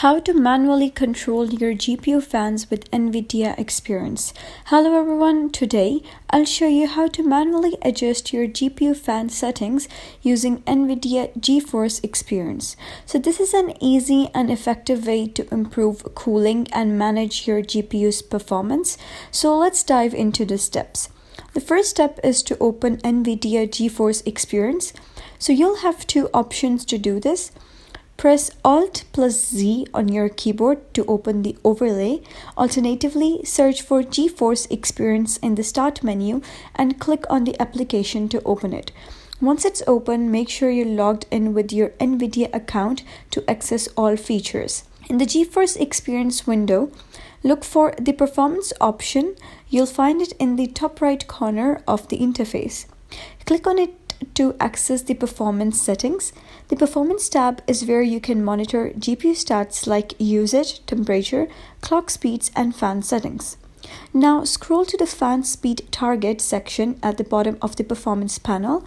How to manually control your GPU fans with Nvidia Experience. Hello everyone, today I'll show you how to manually adjust your GPU fan settings using Nvidia GeForce Experience. So this is an easy and effective way to improve cooling and manage your GPU's performance. So let's dive into the steps. The first step is to open Nvidia GeForce Experience. So you'll have two options to do this. Press Alt plus Z on your keyboard to open the overlay. Alternatively, search for GeForce Experience in the Start menu and click on the application to open it. Once it's open, make sure you're logged in with your Nvidia account to access all features. In the GeForce Experience window, look for the Performance option. You'll find it in the top right corner of the interface. Click on it to access the performance settings. The Performance tab is where you can monitor GPU stats like usage, temperature, clock speeds, and fan settings. Now scroll to the fan speed target section at the bottom of the performance panel,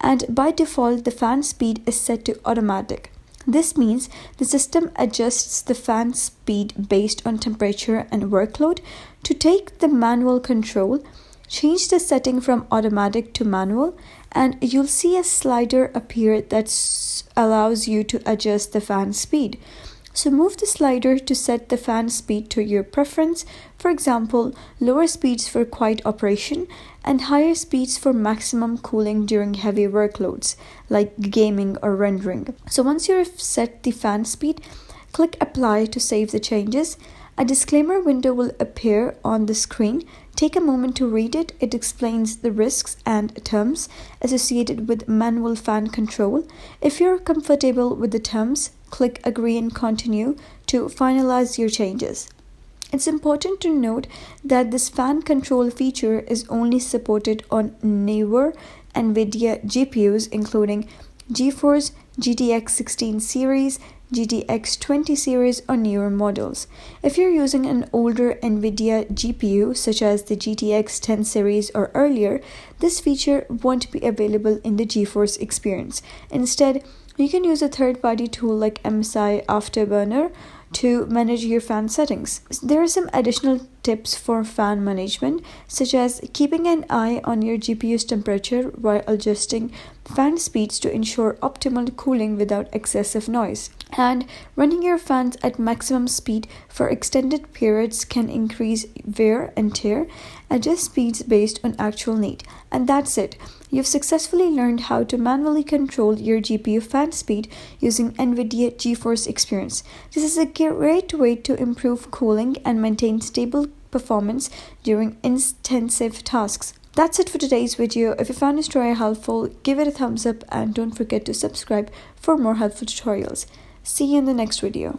and by default the fan speed is set to automatic. This means the system adjusts the fan speed based on temperature and workload. To take the manual control, change the setting from automatic to manual, and you'll see a slider appear that allows you to adjust the fan speed. So move the slider to set the fan speed to your preference. For example, lower speeds for quiet operation and higher speeds for maximum cooling during heavy workloads like gaming or rendering. So once you've set the fan speed, click Apply to save the changes. A disclaimer window will appear on the screen. Take a moment to read it. It explains the risks and terms associated with manual fan control. If you're comfortable with the terms, click Agree and Continue to finalize your changes. It's important to note that this fan control feature is only supported on newer Nvidia GPUs, including GeForce GTX 16 series, GTX 20 series, or newer models. If you're using an older Nvidia GPU such as the GTX 10 series or earlier, this feature won't be available in the GeForce Experience. Instead, you can use a third-party tool like MSI Afterburner to manage your fan settings. There are some additional tips for fan management, such as keeping an eye on your GPU's temperature while adjusting fan speeds to ensure optimal cooling without excessive noise. And running your fans at maximum speed for extended periods can increase wear and tear. Adjust speeds based on actual need. And that's it. You've successfully learned how to manually control your GPU fan speed using Nvidia GeForce Experience. This is a great way to improve cooling and maintain stable performance during intensive tasks. That's it for today's video. If you found this tutorial helpful, give it a thumbs up and don't forget to subscribe for more helpful tutorials. See you in the next video.